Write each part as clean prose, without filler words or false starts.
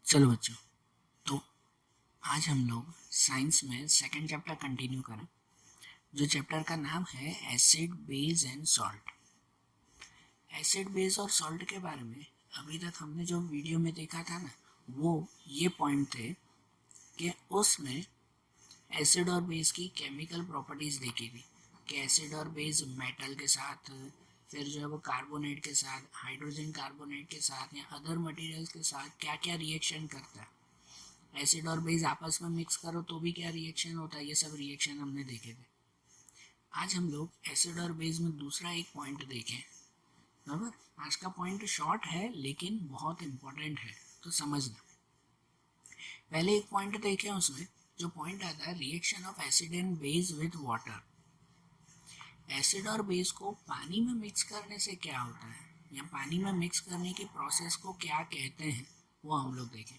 चलो बच्चों, तो आज हम लोग साइंस में सेकंड चैप्टर कंटिन्यू करें, जो चैप्टर का नाम है acid base and salt. Acid base और सॉल्ट के बारे में अभी तक हमने जो वीडियो में देखा था ना, वो ये पॉइंट थे कि उसमें एसिड और बेस की केमिकल प्रॉपर्टीज़ देखी थी कि एसिड और बेस मेटल के साथ, फिर जो है वो कार्बोनेट के साथ, हाइड्रोजन कार्बोनेट के साथ या अदर मटेरियल्स के साथ क्या क्या रिएक्शन करता है। एसिड और बेस आपस में मिक्स करो तो भी क्या रिएक्शन होता है, ये सब रिएक्शन हमने देखे थे। आज हम लोग एसिड और बेस में दूसरा एक पॉइंट देखें। बराबर, आज का पॉइंट शॉर्ट है लेकिन बहुत इंपॉर्टेंट है, तो समझना। पहले एक पॉइंट देखें, उसमें जो पॉइंट आता है reaction of acid and base with water. Acid और बेस को पानी में मिक्स करने से क्या होता है, या पानी में मिक्स करने की प्रोसेस को क्या कहते हैं, वो हम लोग देखें।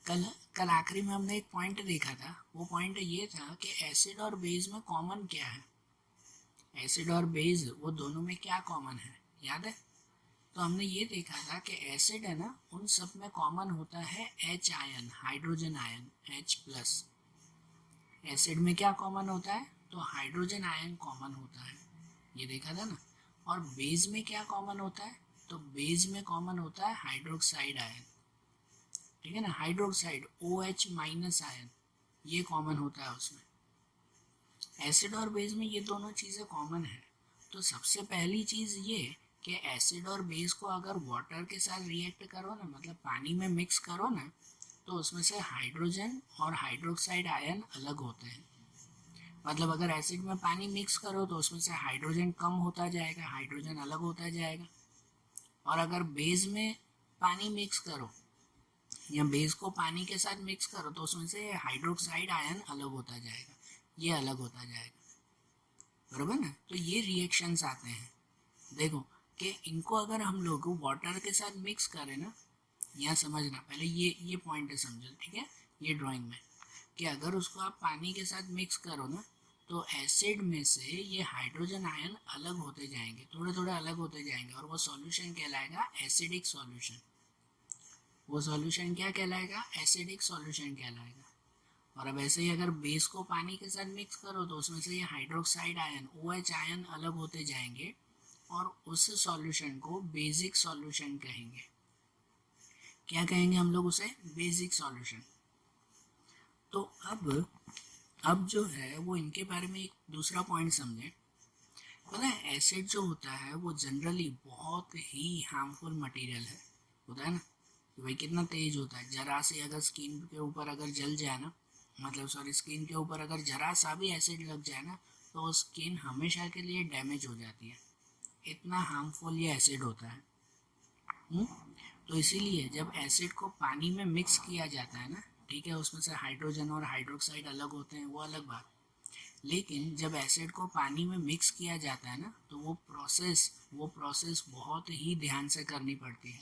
कल कल आखिरी में हमने एक पॉइंट देखा था, वो पॉइंट ये था कि एसिड और बेस में कॉमन क्या है। एसिड और बेस वो दोनों में क्या कॉमन है, याद है? तो हमने ये देखा था कि एसिड है ना, उन सब में कॉमन होता है H ion, hydrogen ion H plus. Acid में क्या कॉमन होता है, तो हाइड्रोजन आयन कॉमन होता है, ये देखा था ना। और बेस में क्या कॉमन होता है, तो बेस में कॉमन होता है हाइड्रोक्साइड आयन, ठीक है ना। हाइड्रोक्साइड OH माइनस आयन, ये कॉमन होता है उसमें। एसिड और बेस में ये दोनों चीज़ें कॉमन है। तो सबसे पहली चीज़ ये कि एसिड और बेस को अगर वाटर के साथ रिएक्ट करो ना, मतलब पानी में मिक्स करो ना, तो उसमें से हाइड्रोजन और हाइड्रोक्साइड आयन अलग होते हैं। मतलब अगर एसिड में पानी मिक्स करो तो उसमें से हाइड्रोजन कम होता जाएगा, हाइड्रोजन अलग होता जाएगा। और अगर बेस में पानी मिक्स करो या बेस को पानी के साथ मिक्स करो तो उसमें से हाइड्रोक्साइड आयन अलग होता जाएगा, ये अलग होता जाएगा, बराबर ना। तो ये रिएक्शंस आते हैं। देखो कि इनको अगर हम लोग वाटर के साथ मिक्स करें ना, यहाँ समझना पहले ये पॉइंट समझो, ठीक है। ये ड्राइंग में कि अगर उसको आप पानी के साथ मिक्स करो ना, तो एसिड में से ये हाइड्रोजन आयन अलग होते जाएंगे, थोड़े थोड़े अलग होते जाएंगे, और वो सॉल्यूशन कहलाएगा एसिडिक सॉल्यूशन। वो सॉल्यूशन क्या कहलाएगा, एसिडिक सॉल्यूशन कहलाएगा। और अब ऐसे ही अगर बेस को पानी के साथ मिक्स करो तो उसमें से ये हाइड्रोक्साइड आयन OH आयन अलग होते जाएंगे, और उस सॉल्यूशन को बेसिक सॉल्यूशन कहेंगे। क्या कहेंगे हम लोग उसे, बेसिक सॉल्यूशन। तो अब जो है वो इनके बारे में एक दूसरा पॉइंट समझें। पता है एसिड जो होता है वो जनरली बहुत ही हार्मफुल मटेरियल है, होता है ना। कि भाई कितना तेज होता है, जरा से अगर स्किन के ऊपर अगर जल जाए ना, मतलब सॉरी स्किन के ऊपर अगर जरा सा भी एसिड लग जाए ना, तो स्किन हमेशा के लिए डैमेज हो जाती है, इतना हार्मफुल ये एसिड होता है। हुँ? तो इसीलिए जब एसिड को पानी में मिक्स किया जाता है ना, ठीक है, उसमें से हाइड्रोजन और हाइड्रोक्साइड अलग होते हैं, वो अलग बात। लेकिन जब एसिड को पानी में मिक्स किया जाता है ना, तो वो प्रोसेस बहुत ही ध्यान से करनी पड़ती है,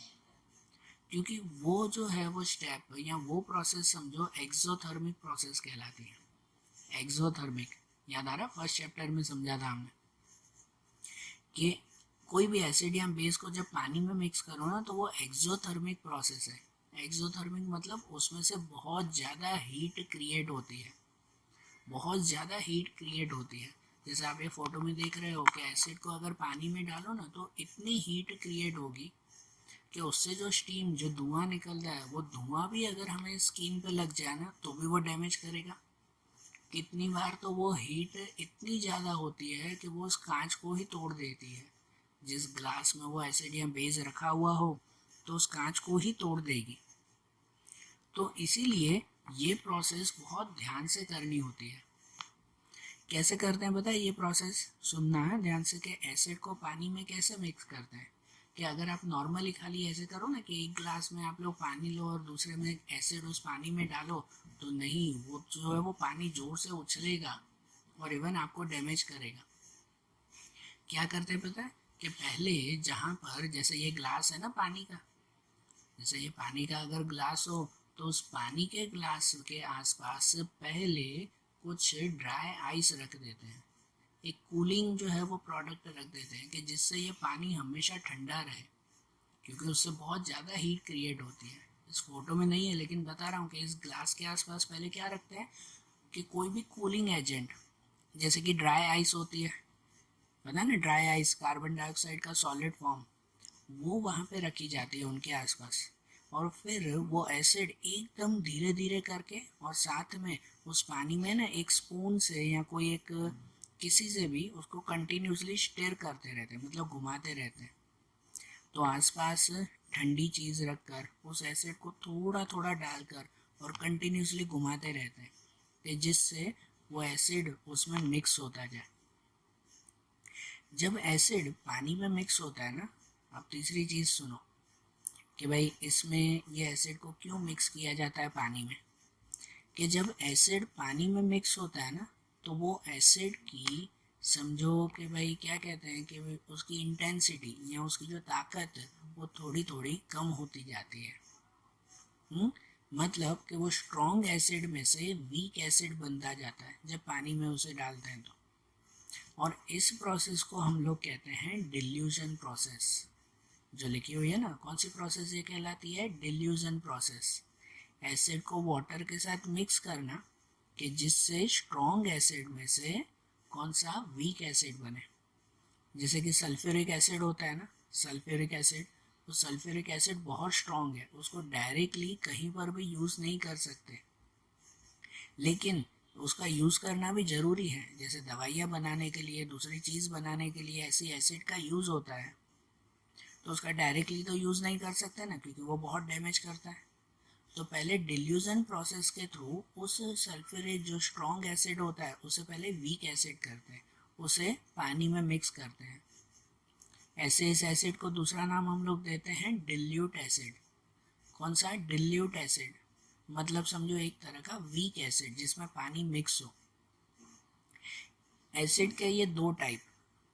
क्योंकि वो जो है वो स्टेप या वो प्रोसेस समझो एक्सोथर्मिक प्रोसेस कहलाती है। एक्सोथर्मिक याद आ रहा, फर्स्ट चैप्टर में समझा था हमने कि कोई भी एसिड या बेस को जब पानी में मिक्स करो ना, तो वो एक्सोथर्मिक प्रोसेस है। एक्सोथर्मिक मतलब उसमें से बहुत ज़्यादा हीट क्रिएट होती है, बहुत ज़्यादा हीट क्रिएट होती है। जैसे आप ये फोटो में देख रहे हो कि एसिड को अगर पानी में डालो ना, तो इतनी हीट क्रिएट होगी कि उससे जो स्टीम, जो धुआं निकलता है, वो धुआं भी अगर हमें स्किन पे लग जाए ना, तो भी वो डैमेज करेगा। कितनी बार तो वो हीट इतनी ज़्यादा होती है कि वो उस कांच को ही तोड़ देती है। जिस ग्लास में वो एसिड या बेस रखा हुआ हो, तो उस कांच को ही तोड़ देगी। तो इसीलिए ये प्रोसेस बहुत ध्यान से करनी होती है। कैसे करते हैं पता है ये प्रोसेस, सुनना है ध्यान से कि एसिड को पानी में कैसे मिक्स करते हैं। कि अगर आप नॉर्मली खाली ऐसे करो ना कि एक ग्लास में आप लोग पानी लो और दूसरे में एसिड उस पानी में डालो, तो नहीं, वो जो है वो पानी जोर से उछलेगा और इवन आपको डैमेज करेगा। क्या करते हैं पता है कि पहले जहाँ पर, जैसे ये ग्लास है ना पानी का, जैसे ये पानी का अगर ग्लास हो, तो उस पानी के ग्लास के आसपास पहले कुछ ड्राई आइस रख देते हैं, एक कूलिंग जो है वो प्रोडक्ट रख देते हैं, कि जिससे ये पानी हमेशा ठंडा रहे, क्योंकि उससे बहुत ज़्यादा हीट क्रिएट होती है। इस फोटो में नहीं है लेकिन बता रहा हूँ कि इस ग्लास के आसपास पहले क्या रखते हैं कि कोई भी कूलिंग एजेंट, जैसे कि ड्राई आइस होती है, पता है ना, ड्राई आइस कार्बन डाइऑक्साइड का सॉलिड फॉर्म, वो वहाँ पे रखी जाती है उनके आसपास। और फिर वो एसिड एकदम धीरे धीरे करके, और साथ में उस पानी में ना एक स्पून से या कोई एक किसी से भी उसको कंटिन्यूसली स्टिर करते रहते हैं, मतलब घुमाते रहते हैं। तो आसपास ठंडी चीज़ रखकर उस एसिड को थोड़ा थोड़ा डालकर और कंटिन्यूसली घुमाते रहते हैं, कि जिससे वो एसिड उसमें मिक्स होता जाए। जब एसिड पानी में मिक्स होता है ना, अब तीसरी चीज़ सुनो कि भाई इसमें ये एसिड को क्यों मिक्स किया जाता है पानी में, कि जब एसिड पानी में मिक्स होता है ना, तो वो एसिड की, समझो कि भाई क्या कहते हैं कि उसकी इंटेंसिटी या उसकी जो ताकत है वो थोड़ी थोड़ी कम होती जाती है। मतलब कि वो स्ट्रॉन्ग एसिड में से वीक एसिड बनता जाता है जब पानी में उसे डालते हैं तो। और इस प्रोसेस को हम लोग कहते हैं डिल्यूजन प्रोसेस। जो लिखी हुई है ना, कौन सी प्रोसेस ये कहलाती है? Delusion process. एसिड को वाटर के साथ मिक्स करना कि जिससे स्ट्रॉन्ग एसिड में से कौन सा वीक एसिड बने। जैसे कि सल्फ्यूरिक एसिड होता है ना, सल्फ्यूरिक एसिड, तो सल्फ्यूरिक एसिड बहुत स्ट्रॉन्ग है, उसको डायरेक्टली कहीं पर भी यूज़ नहीं कर सकते, लेकिन उसका यूज़ करना भी ज़रूरी है। जैसे दवाइयाँ बनाने के लिए, दूसरी चीज़ बनाने के लिए ऐसी एसिड का यूज़ होता है, तो उसका डायरेक्टली तो यूज़ नहीं कर सकते ना, क्योंकि वो बहुत डैमेज करता है। तो पहले डिल्यूजन प्रोसेस के थ्रू उस सल्फ्यूरिक जो स्ट्रॉन्ग एसिड होता है उसे पहले वीक एसिड करते हैं, उसे पानी में मिक्स करते हैं। ऐसे इस एसिड को दूसरा नाम हम लोग देते हैं डिल्यूट एसिड। कौन सा? Dilute acid. मतलब समझो एक तरह का वीक एसिड जिसमें पानी मिक्स हो। एसिड के ये दो टाइप,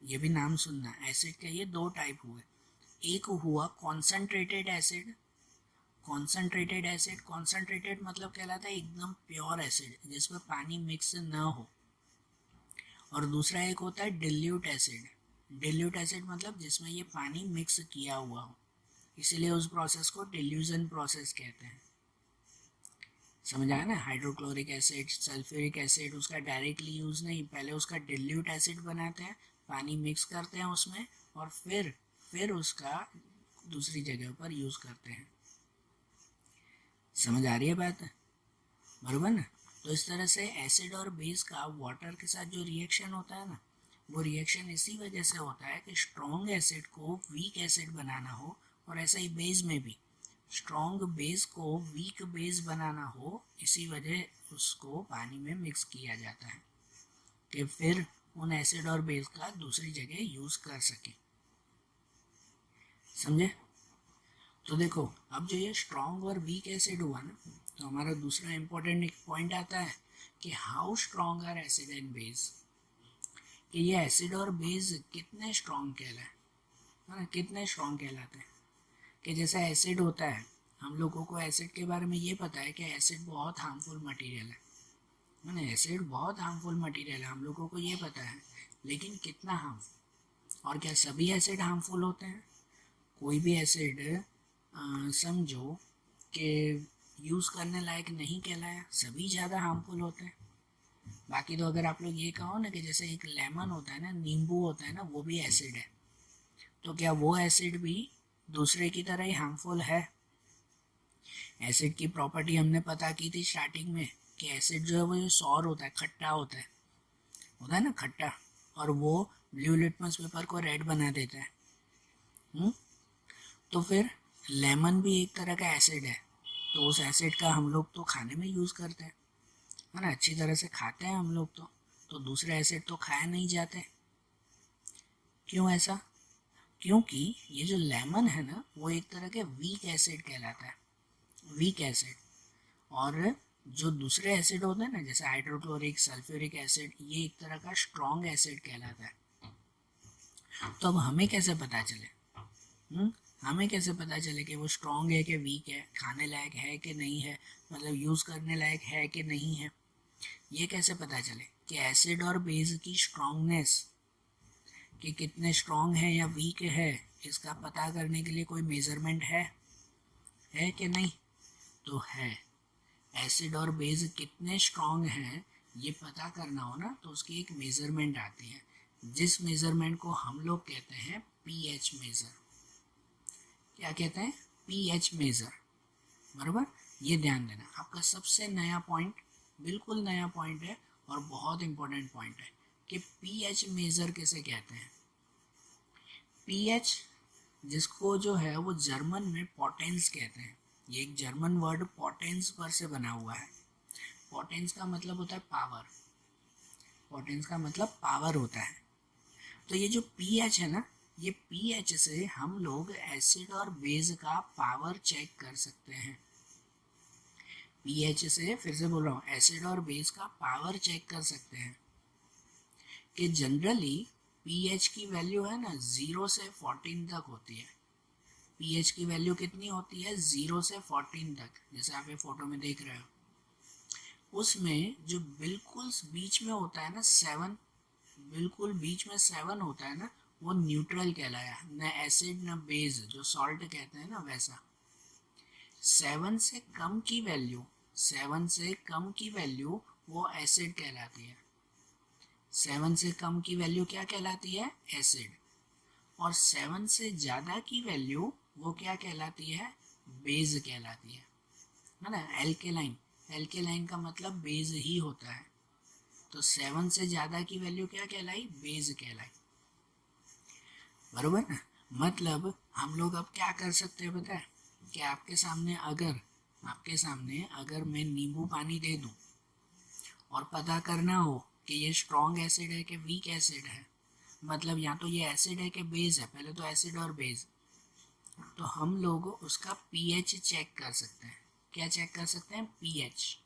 ये भी नाम सुनना, एसिड के ये दो टाइप हुए। एक हुआ concentrated acid. Concentrated acid, concentrated मतलब कहलाता है एकदम प्योर एसिड जिसमें पानी मिक्स ना हो। और दूसरा एक होता है डिल्यूट एसिड। डिल्यूट एसिड मतलब जिसमें ये पानी मिक्स किया हुआ हो, इसीलिए उस प्रोसेस को डिल्यूजन प्रोसेस कहते हैं। समझ आया ना? हाइड्रोक्लोरिक एसिड, सल्फ्यूरिक एसिड, उसका डायरेक्टली यूज़ नहीं, पहले उसका डिल्यूट एसिड बनाते हैं, पानी मिक्स करते हैं उसमें, और फिर उसका दूसरी जगह पर यूज़ करते हैं। समझ आ रही है बात? बराबर ना? तो इस तरह से एसिड और बेस का वाटर के साथ जो रिएक्शन होता है ना, वो रिएक्शन इसी वजह से होता है कि स्ट्रॉन्ग एसिड को वीक एसिड बनाना हो, और ऐसा ही बेस में भी स्ट्रॉन्ग बेस को वीक बेस बनाना हो, इसी वजह उसको पानी में मिक्स किया जाता है कि फिर उन एसिड और बेस का दूसरी जगह यूज़ कर सके। समझे? तो देखो, अब जो ये स्ट्रॉन्ग और वीक एसिड हुआ ना, तो हमारा दूसरा इम्पोर्टेंट एक पॉइंट आता है कि how strong are acid and base, कि ये एसिड और बेस कितने स्ट्रॉन्ग कहलाए, है ना, कितने स्ट्रॉन्ग कहलाते हैं। कि जैसा एसिड होता है, हम लोगों को एसिड के बारे में ये पता है कि एसिड बहुत हार्मफुल मटेरियल है ना, एसिड बहुत हार्मफुल मटेरियल है, हम लोगों को ये पता है। लेकिन कितना हार्मफुल? और क्या सभी एसिड हार्मफुल होते हैं? कोई भी एसिड समझो कि यूज़ करने लायक नहीं कहलाया, सभी ज़्यादा हार्मफुल होते हैं। बाकी तो अगर आप लोग ये कहो ना कि जैसे एक लेमन होता है ना, नींबू होता है ना, वो भी एसिड है, तो क्या वो एसिड भी दूसरे की तरह ही हार्मफुल है? एसिड की प्रॉपर्टी हमने पता की थी स्टार्टिंग में कि एसिड जो है वो ये सॉर होता है, खट्टा होता है ना, खट्टा, और वो ब्लू लिटमस पेपर को रेड बना देता है। तो फिर लेमन भी एक तरह का एसिड है, तो उस एसिड का हम लोग तो खाने में यूज़ करते हैं, है ना, अच्छी तरह से खाते हैं हम लोग तो दूसरे एसिड तो खाए नहीं जाते। क्यों ऐसा? क्योंकि ये जो लेमन है ना, वो एक तरह के वीक एसिड कहलाता है, वीक एसिड। और जो दूसरे एसिड होते हैं ना, जैसे हाइड्रोक्लोरिक, सल्फ्यूरिक एसिड, ये एक तरह का स्ट्रॉन्ग एसिड कहलाता है। तो अब हमें कैसे पता चले, हमें कैसे पता चले कि वो स्ट्रॉन्ग है कि वीक है, खाने लायक है कि नहीं है, मतलब यूज़ करने लायक है कि नहीं है? ये कैसे पता चले कि एसिड और बेस की स्ट्रॉन्गनेस, कि कितने स्ट्रॉन्ग है या वीक है, इसका पता करने के लिए कोई मेजरमेंट है कि नहीं? तो है। एसिड और बेस कितने स्ट्रॉन्ग हैं ये पता करना हो ना, तो उसकी एक मेजरमेंट आती है, जिस मेजरमेंट को हम लोग कहते हैं पीएच मेजर। क्या कहते हैं? PH measure. बराबर, ये ध्यान देना, आपका सबसे नया पॉइंट, बिल्कुल नया पॉइंट है और बहुत इंपॉर्टेंट पॉइंट है कि पीएच मेजर किसे कहते हैं। पीएच, जिसको जो है वो जर्मन में पोटेंस कहते हैं। ये एक जर्मन वर्ड पोटेंस पर से बना हुआ है। पोटेंस का मतलब होता है पावर, पोटेंस का मतलब पावर होता है। तो ये जो पीएच है ना, ये पीएच से हम लोग एसिड और बेस का पावर चेक कर सकते हैं। पीएच से, फिर से बोल रहा हूँ, एसिड और बेस का पावर चेक कर सकते हैं कि जनरली पीएच की वैल्यू है ना 0 से 14 तक होती है। पीएच की वैल्यू कितनी होती है? 0 से 14 तक, जैसे आप ये फोटो में देख रहे हो। उसमें जो बिल्कुल बीच में होता है ना 7, बिल्कुल बीच में 7 होता है ना, वो न्यूट्रल कहलाया, न एसिड न बेस, जो सॉल्ट कहते हैं ना वैसा। 7 से कम की वैल्यू, 7 से कम की वैल्यू वो एसिड कहलाती है। 7 से कम की वैल्यू क्या कहलाती है? एसिड। और 7 से ज़्यादा की वैल्यू वो क्या कहलाती है? बेस कहलाती है ना। एल्केलाइन, एल्केलाइन का मतलब बेस ही होता है। तो 7 से ज़्यादा की वैल्यू क्या कहलाई? बेस कहलाई। बरोबर ना। मतलब हम लोग अब क्या कर सकते हैं पता है? कि आपके सामने अगर मैं नींबू पानी दे दूं और पता करना हो कि ये स्ट्रॉन्ग एसिड है कि वीक एसिड है, मतलब या तो ये एसिड है कि बेस है, पहले तो एसिड और बेस, तो हम लोग उसका पीएच चेक कर सकते हैं। क्या चेक कर सकते हैं? पीएच।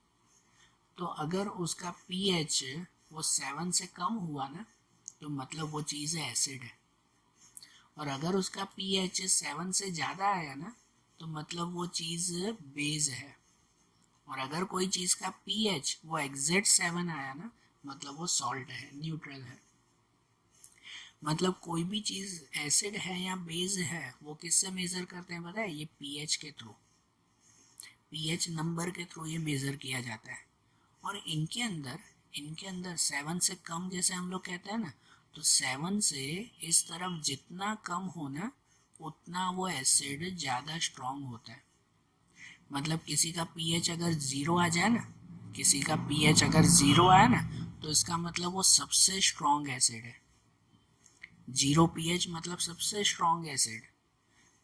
तो अगर उसका पीएच वो 7 से कम हुआ ना, तो मतलब वो चीज़ एसिड है। और अगर उसका पीएच 7 से ज़्यादा आया ना, तो मतलब वो चीज़ बेस है। और अगर कोई चीज़ का पीएच वो एग्जैक्ट 7 आया ना, मतलब वो सॉल्ट है, न्यूट्रल है। मतलब कोई भी चीज़ एसिड है या बेस है, वो किससे मेज़र करते हैं पता है? ये पीएच के थ्रू, पीएच नंबर के थ्रू ये मेज़र किया जाता है। और इनके अंदर 7 से कम, जैसे हम लोग कहते हैं ना, तो 7 से इस तरफ जितना कम हो ना, उतना वो एसिड ज़्यादा स्ट्रॉन्ग होता है। मतलब किसी का पीएच अगर 0 आ जाए ना, किसी का पीएच अगर 0 आया ना, तो इसका मतलब वो सबसे स्ट्रॉन्ग एसिड है। 0 पीएच मतलब सबसे स्ट्रॉन्ग एसिड।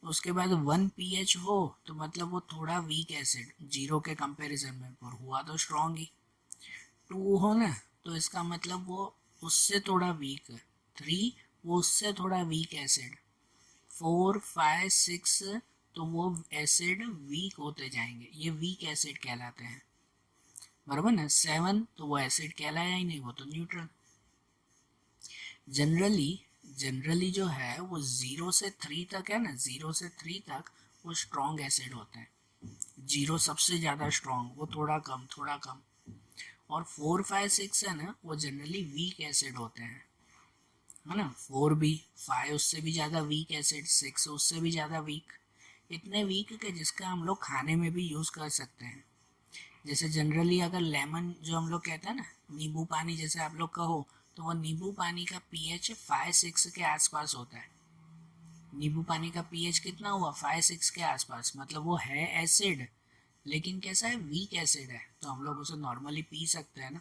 उसके बाद 1 पीएच हो तो मतलब वो थोड़ा वीक एसिड, 0 के कंपैरिजन में, पर हुआ तो स्ट्रॉन्ग ही। 2 हो ना, तो इसका मतलब वो उससे थोड़ा वीक है। 3 वो उससे थोड़ा वीक एसिड। 4, 5, 6 तो वो एसिड वीक होते जाएंगे, ये वीक एसिड कहलाते हैं। बराबर ना। 7 तो वो एसिड कहलाया ही नहीं, वो तो न्यूट्रल। जनरली जो है वो 0 से 3 तक है ना, 0 से 3 तक वो स्ट्रॉन्ग एसिड होते हैं। 0 सबसे ज़्यादा स्ट्रॉन्ग, वो थोड़ा कम थोड़ा कम। और 4, 5, 6 है ना, वो जनरली वीक एसिड होते हैं, है ना। 4 भी, 5 उससे भी ज़्यादा वीक एसिड, 6 उससे भी ज़्यादा वीक। इतने वीक कि जिसका हम लोग खाने में भी यूज़ कर सकते हैं। जैसे जनरली अगर लेमन, जो हम लोग कहते हैं ना, नींबू पानी जैसे आप लोग कहो, तो वो नींबू पानी का पीएच 5-6 के आसपास होता है। नींबू पानी का पीएच कितना हुआ? 5-6 के आसपास, मतलब वो है एसिड, लेकिन कैसा है? वीक एसिड है, तो हम लोग उसे नॉर्मली पी सकते हैं ना।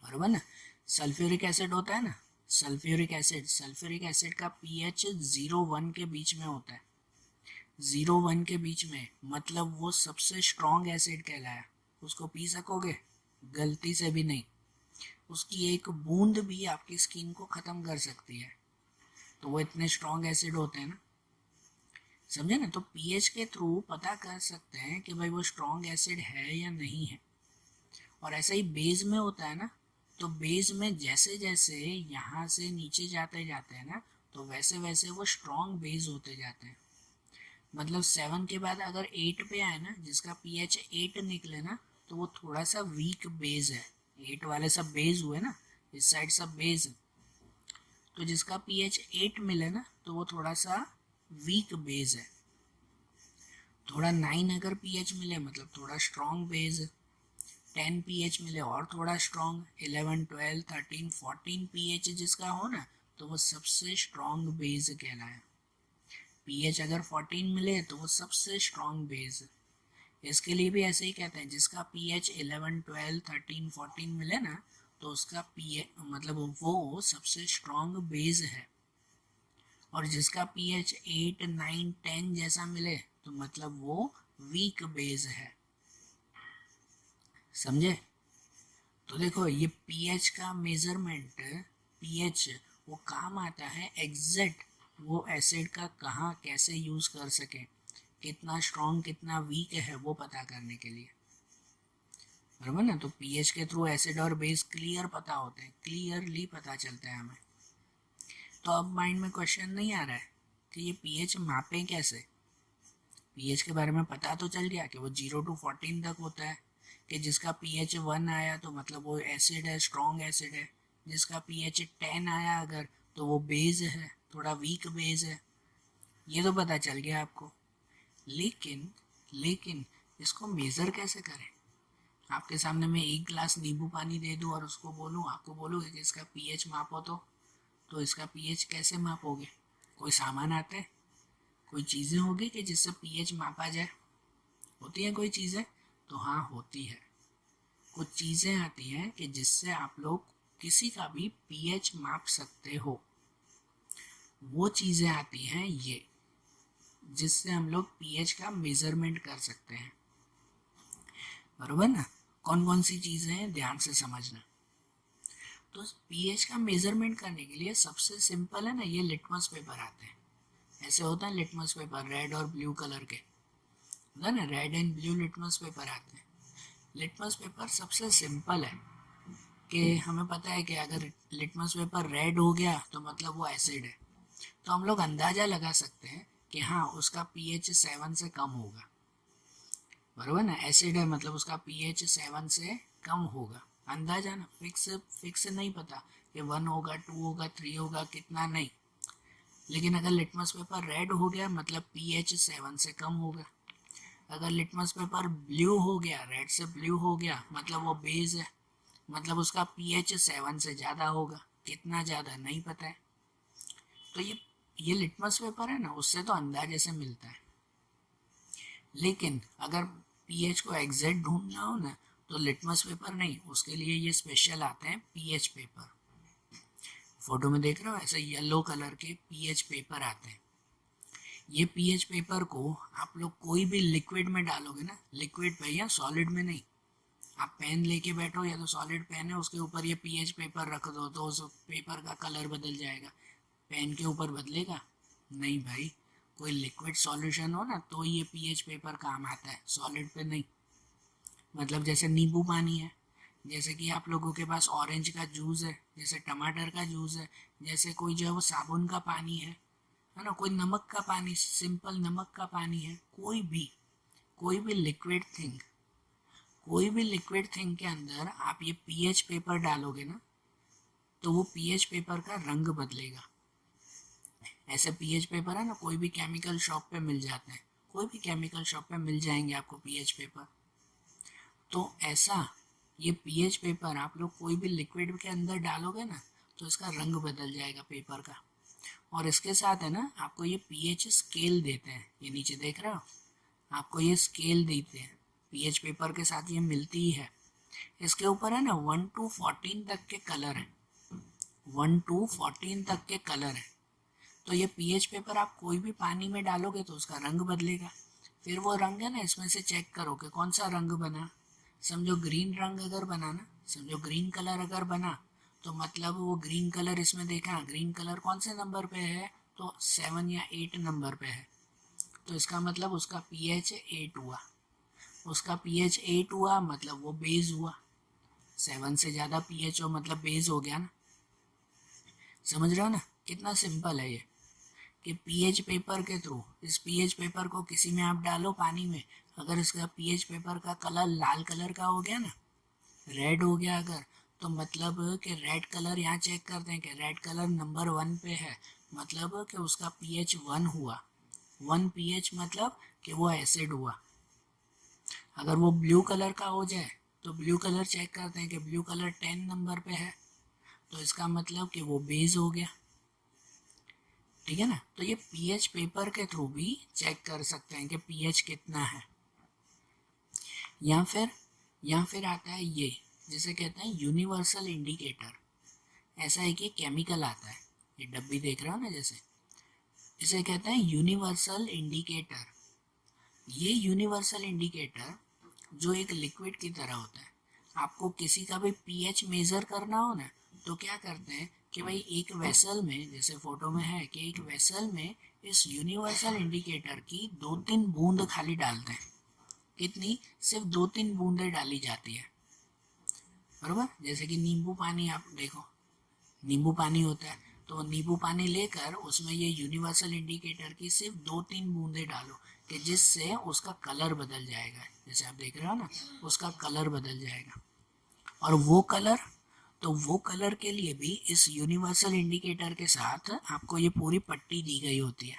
बराबर ना। सल्फ्यूरिक एसिड होता है ना, सल्फ्यूरिक एसिड का पीएच 0-1 के बीच में होता है। 0-1 के बीच में, मतलब वो सबसे स्ट्रॉन्ग एसिड कहलाया। उसको पी सकोगे? गलती से भी नहीं। उसकी एक बूंद भी आपकी स्किन को ख़त्म कर सकती है, तो वो इतने स्ट्रॉन्ग एसिड होते हैं ना। समझे ना। तो पीएच के थ्रू पता कर सकते हैं कि भाई वो स्ट्रॉन्ग एसिड है या नहीं है। और ऐसा ही बेस में होता है ना, तो बेस में जैसे जैसे यहाँ से नीचे जाते जाते हैं ना, तो वैसे वैसे वो स्ट्रॉन्ग बेस होते जाते हैं। मतलब 7 के बाद अगर 8 पे आए ना, जिसका पीएच 8 निकले ना, तो वो थोड़ा सा वीक बेस है। 8 वाले सब बेस हुए ना, इस साइड सब बेस है। तो जिसका पीएच 8 मिले ना, तो वो थोड़ा सा वीक बेस है। थोड़ा 9 अगर पीएच मिले मतलब थोड़ा स्ट्रॉन्ग बेस, 10 पीएच मिले और थोड़ा स्ट्रॉन्ग, 11 12 13 14 पीएच जिसका हो ना तो वो सबसे स्ट्रॉन्ग बेस कहलाए। पीएच अगर 14 मिले तो वो सबसे स्ट्रॉन्ग बेस। इसके लिए भी ऐसे ही कहते हैं, जिसका पीएच 11 12 13 14 मिले ना तो उसका पीएच मतलब वो सबसे स्ट्रॉन्ग बेस है, और जिसका पीएच 8 9 10 जैसा मिले तो मतलब वो वीक बेस है। समझे? तो देखो ये पीएच का मेजरमेंट, पीएच वो काम आता है एग्जैक्ट वो एसिड का कहाँ कैसे यूज कर सके, कितना स्ट्रॉन्ग कितना वीक है वो पता करने के लिए, बराबर ना। तो पीएच के थ्रू एसिड और बेस क्लियर पता होते हैं, क्लियरली पता चलता है हमें। तो अब माइंड में क्वेश्चन नहीं आ रहा है कि ये पीएच मापें कैसे। पीएच के बारे में पता तो चल गया कि वो 0 to 14 तक होता है, कि जिसका पीएच 1 आया तो मतलब वो एसिड है, स्ट्रॉन्ग एसिड है। जिसका पीएच 10 आया अगर तो वो बेस है, थोड़ा वीक बेस है। ये तो पता चल गया आपको। लेकिन लेकिन इसको मेज़र कैसे करें? आपके सामने मैं एक गिलास नींबू पानी दे दूं और उसको बोलूं, आपको बोलोगे कि इसका पीएच मापो, तो इसका पीएच कैसे मापोगे? कोई सामान आता है, कोई चीज़ें होगी कि जिससे पीएच मापा जाए? होती है कोई चीज़ें? तो हाँ होती है। कुछ चीज़ें आती हैं कि जिससे आप लोग किसी का भी पीएच माप सकते हो। वो चीज़ें आती हैं ये, जिससे हम लोग पीएच का मेजरमेंट कर सकते हैं, बरोबर ना। कौन कौन सी चीज़ें हैं ध्यान से समझना। तो पीएच का मेजरमेंट करने के लिए सबसे सिंपल है ना, ये लिटमस पेपर आते हैं। ऐसे होता है लिटमस पेपर रेड और ब्लू कलर के, होता है ना, red and blue litmus paper आते हैं। लिटमस पेपर सबसे सिंपल है कि हमें पता है कि अगर लिटमस पेपर रेड हो गया तो मतलब वो एसिड है, तो हम लोग अंदाज़ा लगा सकते हैं कि हाँ उसका पीएच 7 से कम होगा, बरोबर ना। एसिड है मतलब उसका पीएच 7 से कम होगा, अंदाजा ना, फिक्स फिक्स नहीं पता कि 1 होगा 2 होगा 3 होगा कितना नहीं। लेकिन अगर लिटमस पेपर रेड हो गया मतलब पीएच 7 से कम होगा। अगर लिटमस पेपर ब्लू हो गया, रेड से ब्लू हो गया, मतलब वो बेस है, मतलब उसका पीएच 7 से ज़्यादा होगा, कितना ज़्यादा नहीं पता है। तो ये लिटमस पेपर है ना, उससे तो अंदाजे से मिलता है। लेकिन अगर पीएच को एग्जैक्ट ढूंढना हो ना तो लिटमस पेपर नहीं, उसके लिए ये स्पेशल आते हैं पीएच पेपर। फोटो में देख रहे हो ऐसे येलो कलर के पीएच पेपर आते हैं। ये पीएच पेपर को आप लोग कोई भी लिक्विड में डालोगे ना, लिक्विड पे या सॉलिड में नहीं, आप पेन लेके बैठो या तो सॉलिड पेन है उसके ऊपर ये पीएच पेपर रख दो तो उस पेपर का कलर बदल जाएगा, पेन के ऊपर बदलेगा नहीं भाई। कोई लिक्विड सॉल्यूशन हो ना तो ये पीएच पेपर काम आता है, सॉलिड पे नहीं। मतलब जैसे नींबू पानी है, जैसे कि आप लोगों के पास ऑरेंज का जूस है, जैसे टमाटर का जूस है, जैसे कोई जो है वो साबुन का पानी है ना, कोई नमक का पानी, सिंपल नमक का पानी है, कोई भी लिक्विड थिंग, कोई भी लिक्विड थिंग के अंदर आप ये पीएच पेपर डालोगे ना तो वो पीएच पेपर का रंग बदलेगा। ऐसे पीएच पेपर है ना कोई भी केमिकल शॉप पे मिल जाते हैं, कोई भी केमिकल शॉप पे मिल जाएंगे आपको पीएच पेपर। तो ऐसा ये पीएच पेपर आप लोग कोई भी लिक्विड के अंदर डालोगे ना तो इसका रंग बदल जाएगा पेपर का। और इसके साथ है ना आपको ये पीएच स्केल देते हैं, ये नीचे देख रहे हो, आपको ये स्केल देते हैं पीएच पेपर के साथ, ये मिलती ही है। इसके ऊपर है ना 1 to 14 तक के कलर है, 1 to 14 तक के कलर है। तो ये पीएच पेपर आप कोई भी पानी में डालोगे तो उसका रंग बदलेगा। फिर वो रंग है ना इसमें से चेक करो कि कौन सा रंग बना। समझो ग्रीन रंग अगर बना ना, समझो ग्रीन कलर अगर बना तो मतलब वो ग्रीन कलर इसमें देखा, ग्रीन कलर कौन से नंबर पे है तो 7 या 8 नंबर पे है, तो इसका मतलब उसका पीएच 8 हुआ। उसका पीएच 8 हुआ मतलब वो बेस हुआ, 7 से ज़्यादा पीएच हो मतलब बेस हो गया ना। समझ रहे हो ना कितना सिंपल है ये, कि पीएच पेपर के थ्रू, इस पीएच पेपर को किसी में आप डालो पानी में, अगर इसका पीएच पेपर का कलर लाल कलर का हो गया ना, रेड हो गया अगर, तो मतलब कि रेड कलर यहाँ चेक करते हैं कि रेड कलर नंबर 1 पे है, मतलब कि उसका पीएच 1 हुआ। 1 pH मतलब कि वो एसिड हुआ। अगर वो ब्लू कलर का हो जाए तो ब्लू कलर चेक करते हैं कि ब्लू कलर 10 नंबर पे है, तो इसका मतलब कि वो बेस हो गया। ठीक है ना। तो ये पीएच पेपर के थ्रू भी चेक कर सकते हैं कि पीएच कितना है। या फिर आता है ये, जिसे कहते हैं यूनिवर्सल इंडिकेटर। ऐसा है कि केमिकल आता है, ये डब्बी देख रहे हो ना जैसे, इसे कहते हैं यूनिवर्सल इंडिकेटर। ये यूनिवर्सल इंडिकेटर जो एक लिक्विड की तरह होता है, आपको किसी का भी पीएच मेजर करना हो ना, तो क्या करते हैं कि भाई एक वेसल में, जैसे फोटो में है कि एक वेसल में इस यूनिवर्सल इंडिकेटर की 2-3 बूंद खाली डालते हैं। कितनी? सिर्फ 2-3 बूंदें डाली जाती है, बरोबर। जैसे कि नींबू पानी आप देखो, नींबू पानी होता है, तो नींबू पानी लेकर उसमें ये यूनिवर्सल इंडिकेटर की सिर्फ 2-3 बूंदें डालो कि जिससे उसका कलर बदल जाएगा। जैसे आप देख रहे हो ना, उसका कलर बदल जाएगा। और वो कलर, तो वो कलर के लिए भी इस यूनिवर्सल इंडिकेटर के साथ आपको ये पूरी पट्टी दी गई होती है।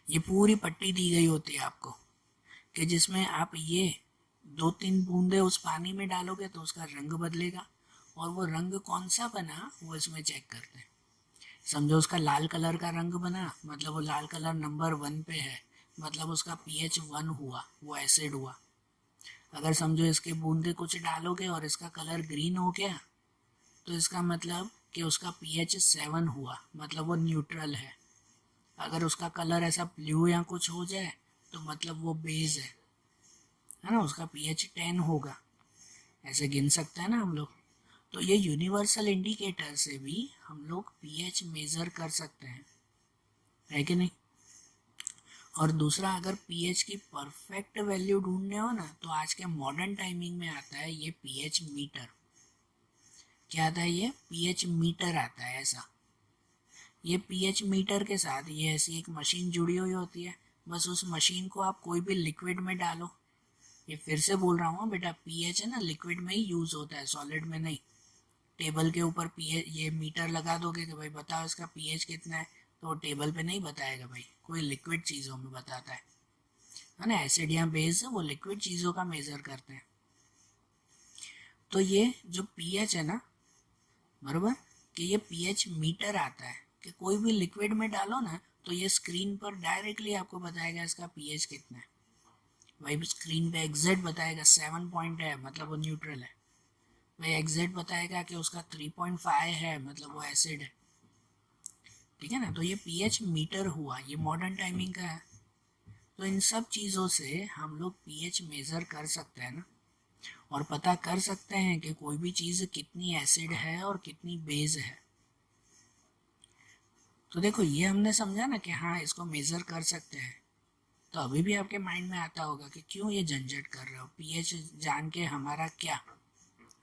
ये पूरी पट्टी दी गई होती है आपको, कि जिसमें आप ये 2-3 बूंदे उस पानी में डालोगे तो उसका रंग बदलेगा। और वो रंग कौन सा बना वो इसमें चेक करते हैं। समझो उसका लाल कलर का रंग बना, मतलब वो लाल कलर नंबर 1 पे है, मतलब उसका पीएच 1 हुआ, वो एसिड हुआ। अगर समझो इसके बूंदे कुछ डालोगे और इसका कलर ग्रीन हो गया, तो इसका मतलब कि उसका पीएच 7 हुआ, मतलब वो न्यूट्रल है। अगर उसका कलर ऐसा ब्लू या कुछ हो जाए तो मतलब वो बेस है ना, उसका पीएच 10 होगा। ऐसे गिन सकते हैं ना हम लोग। तो ये यूनिवर्सल इंडिकेटर से भी हम लोग पीएच मेजर कर सकते हैं, है कि नहीं। और दूसरा, अगर पीएच की परफेक्ट वैल्यू ढूंढने हो ना, तो आज के मॉडर्न टाइमिंग में आता है ये पीएच मीटर। क्या आता है? ये पीएच मीटर आता है। ऐसा ये पीएच मीटर के साथ ये ऐसी एक मशीन जुड़ी हुई होती है। बस उस मशीन को आप कोई भी लिक्विड में डालो। ये फिर से बोल रहा हूँ बेटा, पीएच है ना लिक्विड में ही यूज होता है, सॉलिड में नहीं। टेबल के ऊपर पीएच ये मीटर लगा दोगे कि भाई बताओ इसका पीएच कितना है, तो वो टेबल पे नहीं बताएगा भाई, कोई लिक्विड चीज़ों में बताता है ना। एसिड या बेस वो लिक्विड चीज़ों का मेजर करते हैं। तो ये जो पीएच है ना, बराबर, कि ये पीएच मीटर आता है कि कोई भी लिक्विड में डालो ना, तो ये स्क्रीन पर डायरेक्टली आपको बताएगा इसका पीएच कितना है। भाई स्क्रीन पे एग्जैक्ट बताएगा 7 पॉइंट है, मतलब वो न्यूट्रल है। भाई एग्जैक्ट बताएगा कि उसका 3.5 है, मतलब वो एसिड है। ठीक है ना। तो ये पीएच मीटर हुआ, ये मॉडर्न टाइमिंग का है। तो इन सब चीज़ों से हम लोग पीएच मेज़र कर सकते हैं ना, और पता कर सकते हैं कि कोई भी चीज़ कितनी एसिड है और कितनी बेस है। तो देखो ये हमने समझा ना कि हाँ इसको मेज़र कर सकते हैं। तो अभी भी आपके माइंड में आता होगा कि क्यों ये झंझट कर रहे हो, पीएच जान के हमारा क्या,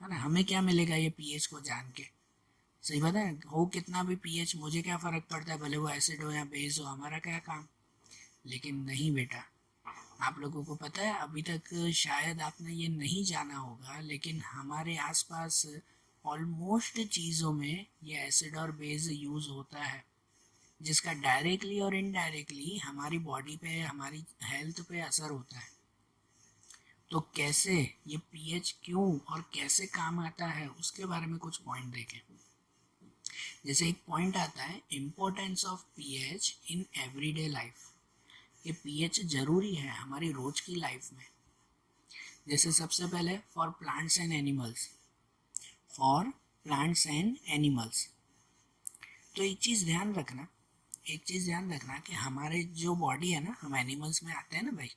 है ना, हमें क्या मिलेगा ये पीएच को जान के। सही बात है, हो कितना भी पीएच मुझे क्या फ़र्क पड़ता है, भले वो एसिड हो या बेस हो, हमारा क्या काम। लेकिन नहीं बेटा, आप लोगों को पता है, अभी तक शायद आपने ये नहीं जाना होगा, लेकिन हमारे आसपास ऑलमोस्ट चीज़ों में ये एसिड और बेस यूज़ होता है, जिसका डायरेक्टली और इनडायरेक्टली हमारी बॉडी पे, हमारी हेल्थ पे असर होता है। तो कैसे ये पीएच क्यों और कैसे काम आता है, उसके बारे में कुछ पॉइंट देखें। जैसे एक पॉइंट आता है importance of pH in everyday life. ये पीएच ज़रूरी है हमारी रोज की लाइफ में। जैसे सबसे पहले for plants and animals, for plants and animals. तो एक चीज़ ध्यान रखना कि हमारे जो बॉडी है ना, हम एनिमल्स में आते हैं ना भाई,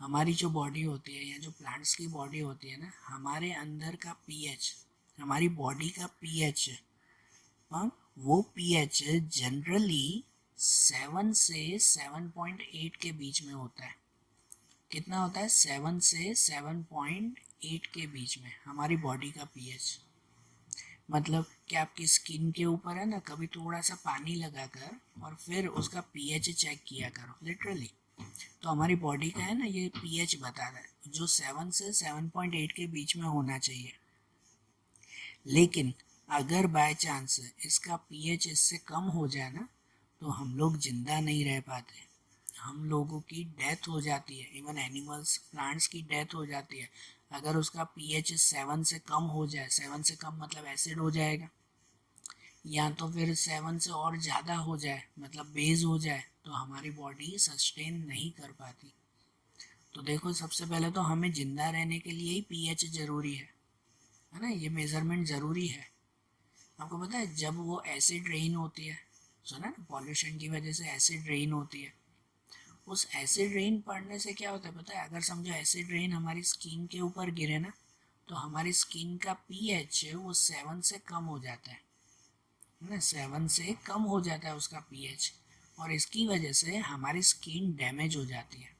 हमारी जो बॉडी होती है या जो प्लांट्स की बॉडी होती है ना, हमारे अंदर का पीएच, हमारी बॉडी का पीएच, वो पीएच जनरली 7 से 7.8 के बीच में होता है। कितना होता है? 7 से 7.8 के बीच में हमारी बॉडी का पीएच। मतलब कि आपकी स्किन के ऊपर है ना, कभी थोड़ा सा पानी लगाकर और फिर उसका पीएच चेक किया करो लिटरली। तो हमारी बॉडी का है ना ये पीएच बता रहा है, जो 7 से 7.8 के बीच में होना चाहिए। लेकिन अगर बाय चांस इसका पीएच इससे कम हो जाए ना, तो हम लोग जिंदा नहीं रह पाते, हम लोगों की डेथ हो जाती है, इवन एनिमल्स प्लांट्स की डेथ हो जाती है अगर उसका पीएच 7 से कम हो जाए। 7 से कम मतलब एसिड हो जाएगा, या तो फिर 7 से और ज़्यादा हो जाए मतलब बेस हो जाए, तो हमारी बॉडी सस्टेन नहीं कर पाती। तो देखो सबसे पहले तो हमें ज़िंदा रहने के लिए ही पीएच ज़रूरी है ना, ये मेज़रमेंट ज़रूरी है। आपको पता है जब वो एसिड रेन होती है, सुना ना, पॉल्यूशन की वजह से एसिड रेन होती है, उस एसिड रेन पड़ने से क्या होता है पता है, अगर समझो एसिड रेन हमारी स्किन के ऊपर गिरे ना, तो हमारी स्किन का पीएच वो 7 से कम हो जाता है ना, 7 से कम हो जाता है उसका पीएच, और इसकी वजह से हमारी स्किन डैमेज हो जाती है।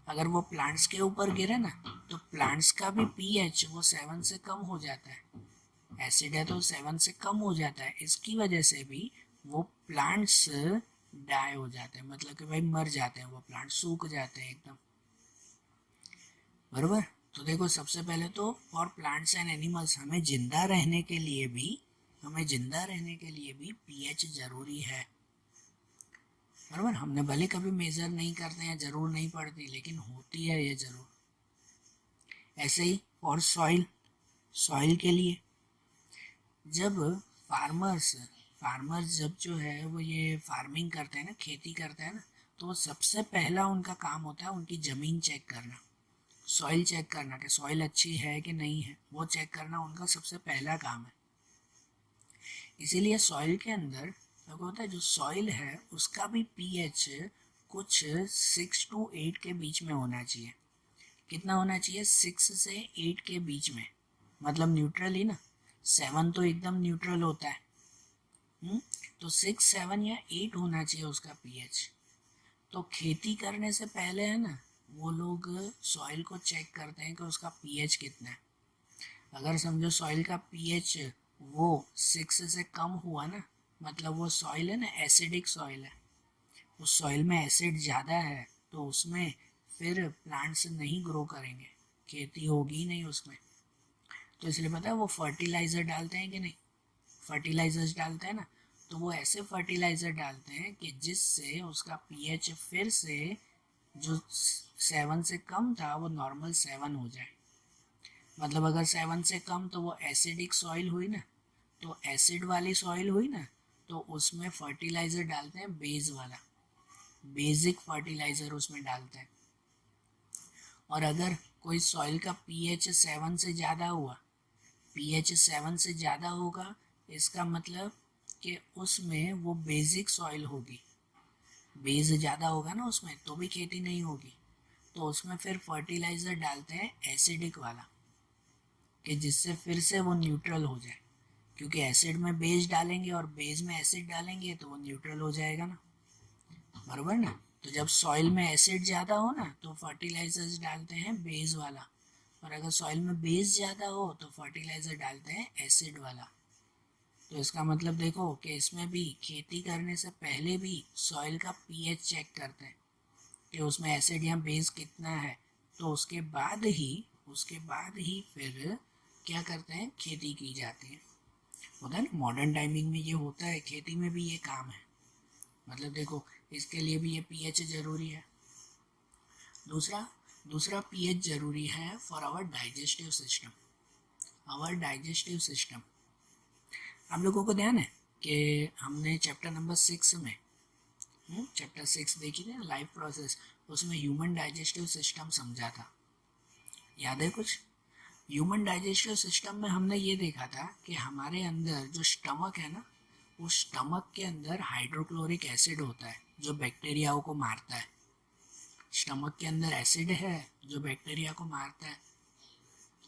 अगर वो प्लांट्स के ऊपर गिरे ना, तो प्लांट्स का भी पीएच वो 7 से कम हो जाता है, एसिड है तो 7 से कम हो जाता है, इसकी वजह से भी वो प्लांट्स डाई हो जाते हैं, मतलब कि भाई मर जाते हैं, वो प्लांट सूख जाते हैं एकदम, बराबर। तो देखो सबसे पहले तो फॉर प्लांट्स एंड एनिमल्स हमें जिंदा रहने के लिए भी, पीएच जरूरी है, बराबर। हमने भले कभी मेजर नहीं करते हैं, जरूर नहीं पड़ती, लेकिन होती है ये जरूर। ऐसे ही और सॉइल के लिए जब फार्मर्स फार्मर्स जब जो है वो ये फार्मिंग करते हैं ना, खेती करते हैं ना, तो सबसे पहला उनका काम होता है उनकी ज़मीन चेक करना, सॉइल चेक करना कि सॉइल अच्छी है कि नहीं है, वो चेक करना उनका सबसे पहला काम है। इसीलिए सॉइल के अंदर क्या होता है, जो सॉइल है उसका भी पीएच कुछ 6 to 8 के बीच में होना चाहिए। कितना होना चाहिए? 6 से 8 के बीच में, मतलब न्यूट्रल ही ना। 7 तो एकदम न्यूट्रल होता है, तो 6, 7 या 8 होना चाहिए उसका पीएच। तो खेती करने से पहले है ना, वो लोग सॉइल को चेक करते हैं कि उसका पीएच कितना है। अगर समझो सॉइल का पीएच वो 6 से कम हुआ ना, मतलब वो सॉइल है ना एसिडिक सॉइल है, उस सॉइल में एसिड ज़्यादा है, तो उसमें फिर प्लांट्स नहीं ग्रो करेंगे, खेती होगी नहीं उसमें। तो इसलिए पता है वो फर्टिलाइज़र डालते हैं कि नहीं, फर्टिलाइजर्स डालते हैं ना, तो वो ऐसे फर्टिलाइज़र डालते हैं कि जिससे उसका पीएच फिर से जो 7 से कम था वो नॉर्मल 7 हो जाए। मतलब अगर 7 से कम तो वो एसिडिक सॉइल हुई ना, तो एसिड वाली सॉइल हुई ना, तो उसमें फर्टिलाइज़र डालते हैं बेस वाला, बेसिक फर्टिलाइज़र उसमें डालते हैं। और अगर कोई सॉइल का पीएच 7 से ज़्यादा हुआ, पीएच 7 से ज़्यादा होगा, इसका मतलब कि उसमें वो बेसिक सॉइल होगी, बेस ज़्यादा होगा ना उसमें, तो भी खेती नहीं होगी। तो उसमें फिर फर्टिलाइज़र डालते हैं एसिडिक वाला, कि जिससे फिर से वो न्यूट्रल हो जाए, क्योंकि एसिड में बेस डालेंगे और बेस में एसिड डालेंगे तो वो न्यूट्रल हो जाएगा ना, बराबर ना। तो जब सॉइल में एसिड ज़्यादा हो ना, तो फर्टिलाइजर्स डालते हैं बेस वाला, और अगर सॉइल में बेस ज़्यादा हो तो फर्टिलाइज़र डालते हैं एसिड वाला। तो इसका मतलब देखो कि इसमें भी खेती करने से पहले भी सॉइल का पीएच चेक करते हैं कि उसमें एसिड या बेस कितना है, तो उसके बाद ही फिर क्या करते हैं, खेती की जाती है। होता है ना मॉडर्न टाइमिंग में ये होता है, खेती में भी ये काम है। मतलब देखो इसके लिए भी ये पीएच ज़रूरी है। दूसरा दूसरा पीएच ज़रूरी है फॉर आवर डाइजेस्टिव सिस्टम। आप लोगों को ध्यान है कि हमने चैप्टर नंबर 6 में चैप्टर 6 देखी थी लाइफ प्रोसेस, उसमें ह्यूमन डाइजेस्टिव सिस्टम समझा था, याद है कुछ? ह्यूमन डाइजेस्टिव सिस्टम में हमने ये देखा था कि हमारे अंदर जो स्टमक है ना, उस स्टमक के अंदर हाइड्रोक्लोरिक एसिड होता है जो बैक्टीरियाओं को मारता है। स्टमक के अंदर एसिड है जो बैक्टीरिया को मारता है,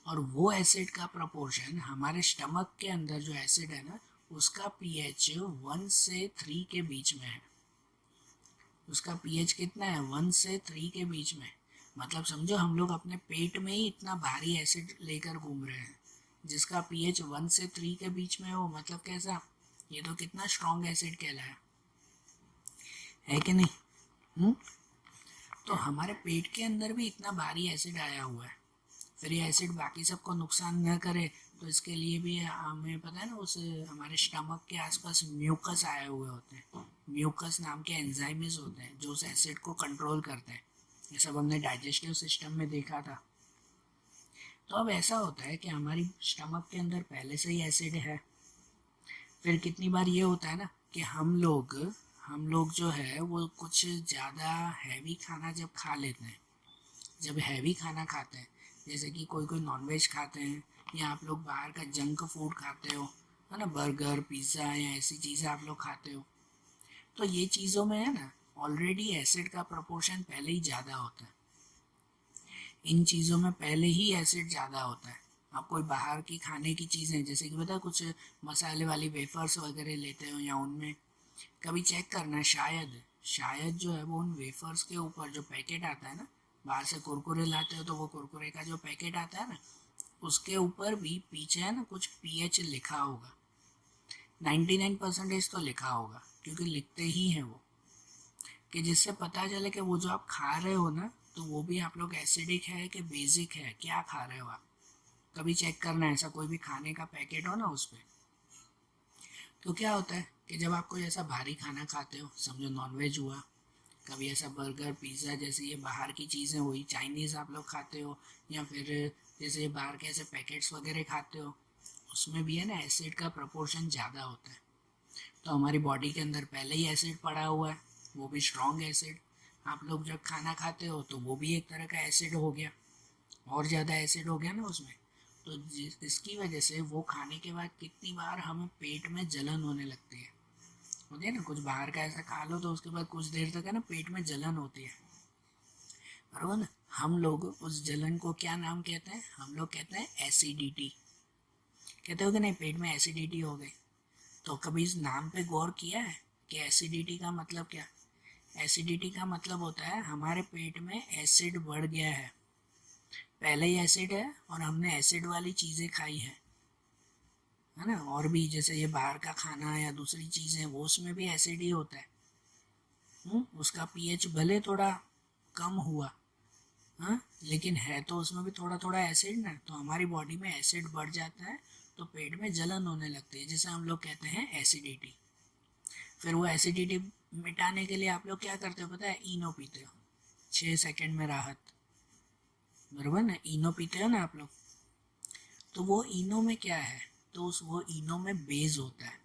और वो एसिड का प्रपोर्शन हमारे स्टमक के अंदर जो एसिड है ना, उसका पीएच 1 से 3 के बीच में है। उसका पीएच कितना है? 1 से 3 के बीच में। मतलब समझो हम लोग अपने पेट में ही इतना भारी एसिड लेकर घूम रहे हैं, जिसका पीएच 1 से 3 के बीच में हो, मतलब कैसा? ये तो कितना स्ट्रॉन्ग एसिड कहलाया है कि नहीं? तो हमारे पेट के अंदर भी इतना भारी एसिड आया हुआ है, फिर ये एसिड बाकी सबको नुकसान न करे, तो इसके लिए भी हमें पता है ना, उस हमारे स्टमक के आसपास म्यूकस आए हुए होते हैं। म्यूकस नाम के एंजाइम्स होते हैं जो उस एसिड को कंट्रोल करते हैं। ये सब हमने डाइजेस्टिव सिस्टम में देखा था। तो अब ऐसा होता है कि हमारी स्टमक के अंदर पहले से ही एसिड है। फिर कितनी बार ये होता है ना कि हम लोग जो है वो कुछ ज़्यादा हैवी खाना जब खा लेते हैं, जब हैवी खाना खाते हैं, जैसे कि कोई कोई नॉनवेज खाते हैं या आप लोग बाहर का जंक फूड खाते हो, है ना, बर्गर पिज़्ज़ा या ऐसी चीज़ें आप लोग खाते हो, तो ये चीज़ों में है ना ऑलरेडी एसिड का प्रोपोर्शन पहले ही ज़्यादा होता है। इन चीज़ों में पहले ही एसिड ज़्यादा होता है। आप कोई बाहर की खाने की चीज़ें जैसे कि पता कुछ मसाले वाली वेफर्स वगैरह लेते हो या उनमें कभी चेक करना, शायद जो है वो उन वेफर्स के ऊपर जो पैकेट आता है ना, बाहर से कुरकुरे लाते हो तो वो कुरकुरे का जो पैकेट आता है ना, उसके ऊपर भी पीछे है ना कुछ पीएच लिखा होगा। 99% तो लिखा होगा, क्योंकि लिखते ही हैं वो, कि जिससे पता चले कि वो जो आप खा रहे हो ना, तो वो भी आप लोग एसिडिक है कि बेसिक है, क्या खा रहे हो आप। कभी चेक करना, ऐसा कोई भी खाने का पैकेट हो ना उस पर। तो क्या होता है कि जब आप कोई ऐसा भारी खाना खाते हो, समझो नॉनवेज हुआ, कभी ऐसा बर्गर पिज़्ज़ा जैसे ये बाहर की चीज़ें हुई, चाइनीज़ आप लोग खाते हो, या फिर जैसे बाहर के ऐसे पैकेट्स वगैरह खाते हो, उसमें भी है ना एसिड का प्रोपोर्शन ज़्यादा होता है। तो हमारी बॉडी के अंदर पहले ही एसिड पड़ा हुआ है, वो भी स्ट्रॉन्ग एसिड। आप लोग जब खाना खाते हो तो वो भी एक तरह का एसिड हो गया, और ज़्यादा एसिड हो गया ना उसमें। तो इसकी वजह से वो खाने के बाद कितनी बार हमें पेट में जलन होने लगती है। होती है ना, कुछ बाहर का ऐसा खा लो तो उसके बाद कुछ देर तक है ना पेट में जलन होती है, बरोबर ना। हम लोग उस जलन को क्या नाम कहते हैं, हम लोग कहते हैं एसिडिटी। कहते हो कि नहीं, पेट में एसिडिटी हो गई। तो कभी इस नाम पे गौर किया है कि एसिडिटी का मतलब क्या। एसिडिटी का मतलब होता है हमारे पेट में एसिड बढ़ गया है, पहले ही एसिड है और हमने एसिड वाली चीज़ें खाई है ना। और भी जैसे ये बाहर का खाना या दूसरी चीज़ें, वो उसमें भी एसिड ही होता है। उसका पीएच भले थोड़ा कम हुआ, हाँ, लेकिन है तो उसमें भी थोड़ा थोड़ा एसिड ना। तो हमारी बॉडी में एसिड बढ़ जाता है तो पेट में जलन होने लगती है, जिसे हम लोग कहते हैं एसिडिटी। फिर वो एसिडिटी मिटाने के लिए आप लोग क्या करते हो पता है, इनो पीते हो, 6 सेकंड में राहत, बराबर ना। इनो पीते हो ना आप लोग, तो वो इनो में क्या है, तो वो इनो में बेस होता है।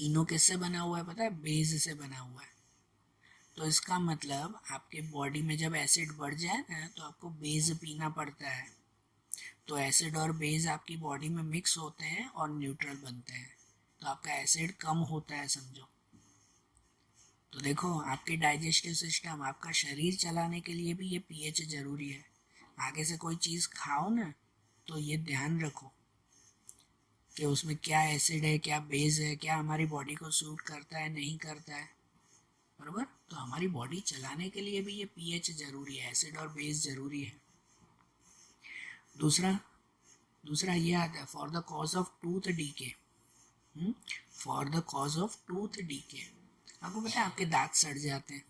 इनो किससे बना हुआ है पता है, बेस से बना हुआ है। तो इसका मतलब आपके बॉडी में जब एसिड बढ़ जाए ना तो आपको बेस पीना पड़ता है। तो एसिड और बेस आपकी बॉडी में मिक्स होते हैं और न्यूट्रल बनते हैं, तो आपका एसिड कम होता है, समझो। तो देखो, आपके डाइजेस्टिव सिस्टम, आपका शरीर चलाने के लिए भी ये पीएच ज़रूरी है। आगे से कोई चीज़ खाओ ना तो ये ध्यान रखो कि उसमें क्या एसिड है, क्या बेस है, क्या हमारी बॉडी को सूट करता है नहीं करता है, बराबर। तो हमारी बॉडी चलाने के लिए भी ये पीएच ज़रूरी है, एसिड और बेस ज़रूरी है। दूसरा दूसरा ये आता है for the cause of tooth decay. For the cause of tooth decay, आपको पता है आपके दांत सड़ जाते हैं,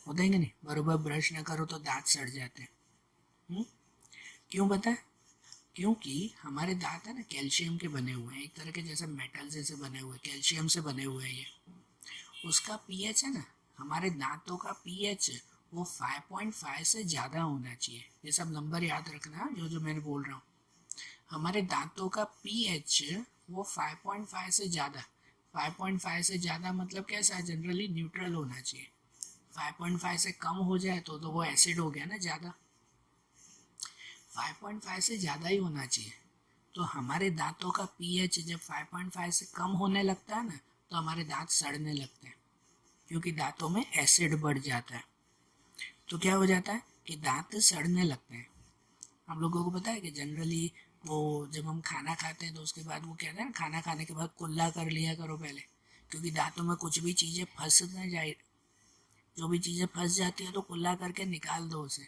होता है कि नहीं, बराबर ब्रश ना करो तो दांत सड़ जाते हैं। क्यों पता है, क्योंकि हमारे दांत है ना कैल्शियम के बने हुए हैं, एक तरह के जैसे मेटल जैसे बने हुए, कैल्शियम से बने हुए हैं ये। उसका पीएच है ना, हमारे दांतों का पीएच वो 5.5 से ज़्यादा होना चाहिए। ये सब नंबर याद रखना जो जो मैंने बोल रहा हूँ। हमारे दांतों का पीएच वो 5.5 से ज़्यादा, 5.5 से ज़्यादा मतलब कैसा है, जनरली न्यूट्रल होना चाहिए। 5.5 से कम हो जाए तो वो एसिड हो गया ना ज़्यादा, 5.5 से ज़्यादा ही होना चाहिए। तो हमारे दांतों का पीएच जब 5.5 से कम होने लगता है ना तो हमारे दांत सड़ने लगते हैं, क्योंकि दांतों में एसिड बढ़ जाता है। तो क्या हो जाता है कि दांत सड़ने लगते हैं। हम लोगों को पता है कि जनरली वो जब हम खाना खाते हैं तो उसके बाद वो कहते हैं ना, खाना खाने के बाद कुल्ला कर लिया करो पहले, क्योंकि दांतों में कुछ भी चीज़ें फंस न जाए। जो भी चीज़ें फंस जाती है तो कुल्ला करके निकाल दो उसे,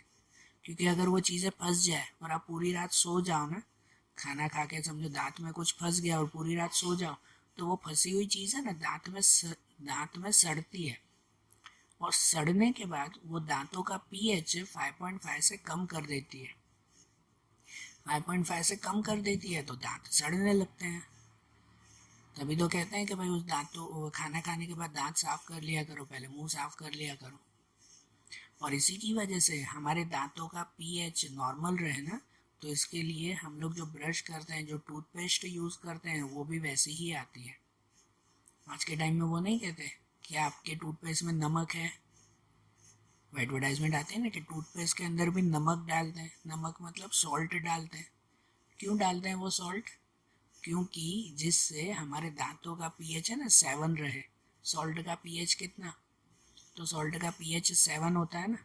क्योंकि अगर वो चीज़ें फंस जाए और आप पूरी रात सो जाओ ना, खाना खा के समझो दांत में कुछ फंस गया और पूरी रात सो जाओ, तो वो फंसी हुई चीज़ है ना दांत में सड़ती है, और सड़ने के बाद वो दांतों का पीएच 5.5 से कम कर देती है। 5.5 से कम कर देती है तो दांत सड़ने लगते हैं। तभी तो कहते हैं कि भाई उस दांतों खाना खाने के बाद दांत साफ कर लिया करो, पहले मुंह साफ कर लिया करो। और इसी की वजह से हमारे दांतों का पीएच नॉर्मल रहे ना, तो इसके लिए हम लोग जो ब्रश करते हैं, जो टूथपेस्ट यूज़ करते हैं, वो भी वैसी ही आती है। आज के टाइम में वो नहीं कहते कि आपके टूथपेस्ट में नमक है, वो एडवर्टाइजमेंट आते हैं ना कि टूथपेस्ट के अंदर भी नमक डालते हैं। नमक मतलब सॉल्ट डालते हैं। क्यों डालते हैं वो सॉल्ट? क्योंकि जिससे हमारे दांतों का पीएच है ना 7 रहे। सॉल्ट का पीएच कितना? तो सॉल्ट का पीएच 7 होता है ना,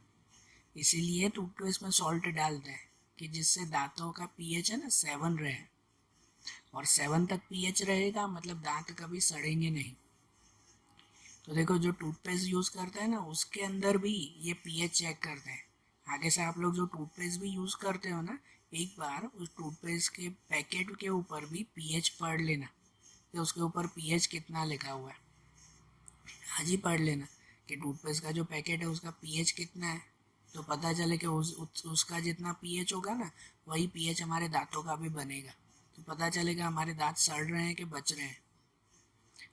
इसीलिए टूथपेस्ट में सॉल्ट डालते हैं कि जिससे दांतों का पीएच है ना 7 रहे। और 7 तक पीएच रहेगा मतलब दांत कभी सड़ेंगे नहीं। तो देखो जो टूथपेस्ट यूज़ करते हैं ना, उसके अंदर भी ये पीएच चेक करते हैं। आगे से आप लोग जो टूथपेस्ट भी यूज़ करते हो ना, एक बार उस टूथपेस्ट के पैकेट के ऊपर भी पीएच पढ़ लेना कि उसके ऊपर पीएच कितना लिखा हुआ है। आज ही पढ़ लेना कि टूथपेस्ट का जो पैकेट है उसका पीएच कितना है, तो पता चले कि उसका जितना पीएच होगा ना, वही पीएच हमारे दांतों का भी बनेगा। तो पता चलेगा हमारे दांत सड़ रहे हैं कि बच रहे हैं।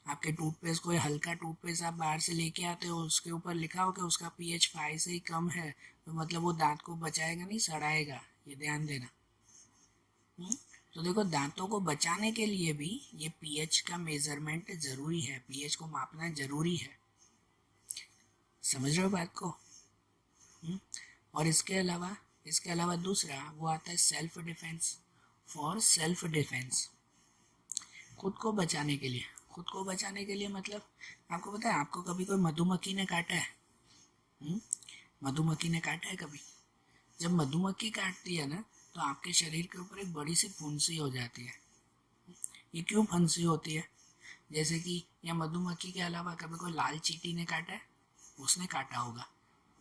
आपके टूथपेस्ट, कोई हल्का टूथपेस्ट आप बाहर से लेके आते हो, उसके ऊपर लिखा हो कि उसका पीएच 5 से ही कम है, तो मतलब वो दांत को बचाएगा नहीं, सड़ाएगा। ये ध्यान देना। तो देखो दांतों को बचाने के लिए भी ये पीएच का मेजरमेंट जरूरी है, पीएच को मापना जरूरी है। समझ रहे हो बात को? और इसके अलावा दूसरा वो आता है self defence. For self defence, खुद को बचाने के लिए। खुद को बचाने के लिए मतलब आपको पता है, आपको कभी कोई मधुमक्खी ने काटा है? मधुमक्खी ने काटा है कभी? जब मधुमक्खी काटती है ना, तो आपके शरीर के ऊपर एक बड़ी सी फुंसी हो जाती है। ये क्यों फुंसी होती है? जैसे कि या मधुमक्खी के अलावा कभी कोई लाल चींटी ने काटा है? उसने काटा होगा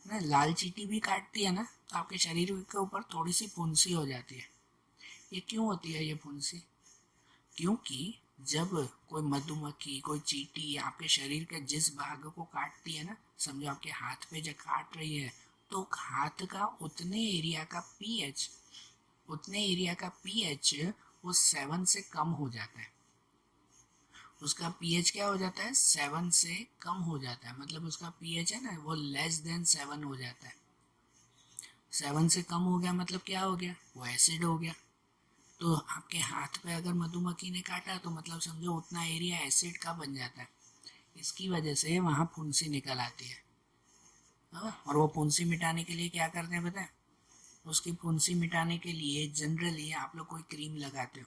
ना। लाल चींटी भी काटती है ना, तो आपके शरीर के ऊपर थोड़ी सी फुंसी हो जाती है। ये क्यों होती है ये फुंसी? क्योंकि जब कोई मधुमक्खी, कोई चींटी आपके शरीर के जिस भाग को काटती है ना, समझो आपके हाथ पे जब काट रही है, तो हाथ का उतने एरिया का पीएच वो 7 से कम हो जाता है। उसका पीएच क्या हो जाता है? 7 से कम हो जाता है। मतलब उसका पीएच है ना, वो लेस देन 7 हो जाता है। 7 से कम हो गया मतलब क्या हो गया? वो एसिड हो गया। तो आपके हाथ पे अगर मधुमक्खी ने काटा, तो मतलब समझो उतना एरिया एसिड का बन जाता है। इसकी वजह से वहाँ फुंसी निकल आती है। और वो फुंसी मिटाने के लिए क्या करते हैं पता है? उसकी फुंसी मिटाने के लिए जनरली आप लोग कोई क्रीम लगाते हो,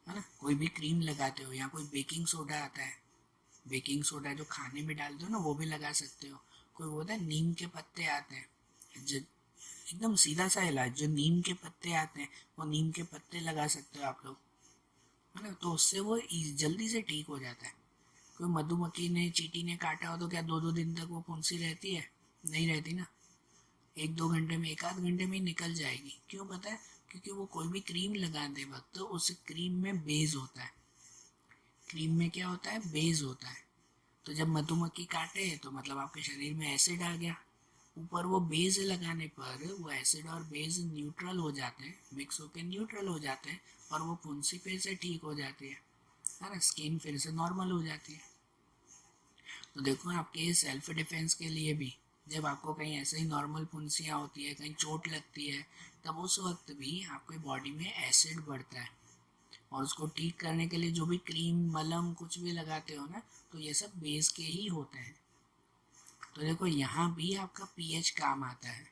है ना? कोई भी क्रीम लगाते हो, या कोई बेकिंग सोडा आता है, बेकिंग सोडा जो खाने में डालते हो ना, वो भी लगा सकते हो। कोई होता है नीम के पत्ते आते हैं, जो एकदम सीधा सा इलाज, जो नीम के पत्ते आते हैं, वो नीम के पत्ते लगा सकते हो आप लोग, है ना? तो उससे वो जल्दी से ठीक हो जाता है। कोई मधुमक्खी ने, चींटी ने काटा हो तो क्या 2-2 दिन तक वो फुंसी रहती है? नहीं रहती ना। 1-2 घंटे में, 1-आध घंटे में ही निकल जाएगी। क्यों पता है? क्योंकि वो कोई भी क्रीम लगाते वक्त तो उस क्रीम में बेस होता है। क्रीम में क्या होता है? बेस होता है। तो जब मधुमक्खी काटे तो मतलब आपके शरीर में एसिड आ गया। ऊपर वो बेस लगाने पर वो एसिड और बेस न्यूट्रल हो जाते हैं, मिक्स होकर न्यूट्रल हो जाते हैं, और वो फुंसी फिर से ठीक हो जाती है ना? स्किन फिर से नॉर्मल हो जाती है। तो देखो आपके सेल्फ डिफेंस के लिए भी, जब आपको कहीं ऐसे ही नॉर्मल फुंसियाँ होती है, कहीं चोट लगती है, तब उस वक्त भी आपके बॉडी में एसिड बढ़ता है। और उसको ठीक करने के लिए जो भी क्रीम, मलम कुछ भी लगाते हो ना, तो ये सब बेस के ही होते हैं। तो देखो यहाँ भी आपका पीएच काम आता है,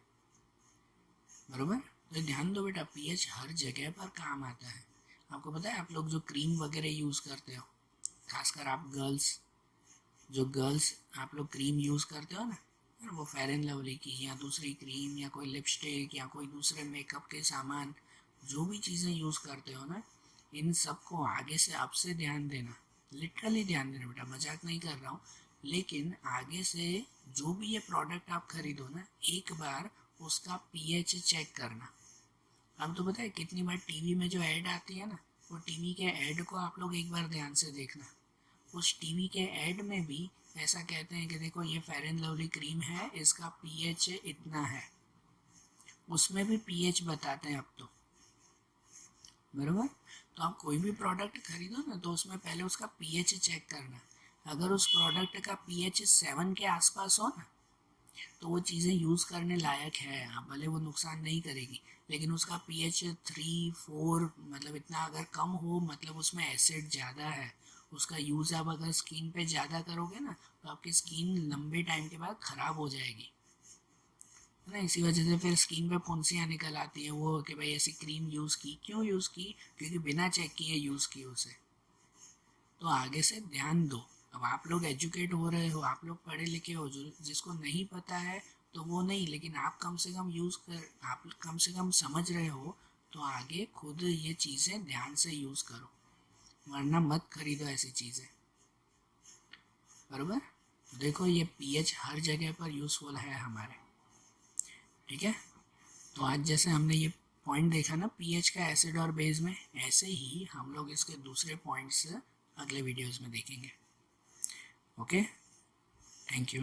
बरोबर? तो ध्यान दो बेटा, पीएच हर जगह पर काम आता है। आपको पता है, आप लोग जो क्रीम वगैरह यूज़ करते हो, खासकर आप गर्ल्स आप लोग क्रीम यूज़ करते हो ना, वो फेयर एंड लवली की या दूसरी क्रीम या कोई लिपस्टिक या कोई दूसरे मेकअप के सामान, जो भी चीज़ें यूज़ करते हो ना, इन सब को आगे से आपसे ध्यान देना, लिटरली ध्यान देना बेटा, मजाक नहीं कर रहा हूँ। लेकिन आगे से जो भी ये प्रोडक्ट आप खरीदो ना, एक बार उसका पीएच चेक करना। अब तो पता है कितनी बार टीवी में जो ऐड आती है ना, वो टीवी के ऐड को आप लोग एक बार ध्यान से देखना। उस टीवी के ऐड में भी ऐसा कहते हैं कि देखो ये फेयर एंड लवली क्रीम है, इसका पीएच इतना है। उसमें भी पीएच बताते हैं अब तो, बरोबर? तो आप कोई भी प्रोडक्ट खरीदो ना तो उसमें पहले उसका पीएच चेक करना। अगर उस प्रोडक्ट का पीएच 7 के आसपास हो ना तो वो चीज़ें यूज़ करने लायक है, आप भले वो नुकसान नहीं करेगी, लेकिन उसका पीएच 3-4 मतलब इतना अगर कम हो मतलब उसमें एसिड ज़्यादा है, उसका यूज़ आप अगर स्किन पे ज़्यादा करोगे ना तो आपकी स्किन लंबे टाइम के बाद ख़राब हो जाएगी, है ना। इसी वजह से फिर स्किन पे फुंसियाँ निकल आती हैं वो कि भाई ऐसी क्रीम यूज़ की, क्यों यूज़ की, क्योंकि बिना चेक किए यूज़ की उसे। तो आगे से ध्यान दो। अब आप लोग एजुकेट हो रहे हो, आप लोग पढ़े लिखे हो, जो जिसको नहीं पता है तो वो नहीं, लेकिन आप कम से कम यूज़ कर, आप कम से कम समझ रहे हो तो आगे खुद ये चीज़ें ध्यान से यूज़ करो, वरना मत खरीदो ऐसी चीज़ें, बराबर। देखो ये पीएच हर जगह पर यूज़फुल है हमारे, ठीक है। तो आज जैसे हमने ये पॉइंट देखा ना पीएच का एसिड और बेस में, ऐसे ही हम लोग इसके दूसरे पॉइंट्स अगले वीडियोस में देखेंगे। Okay, thank you.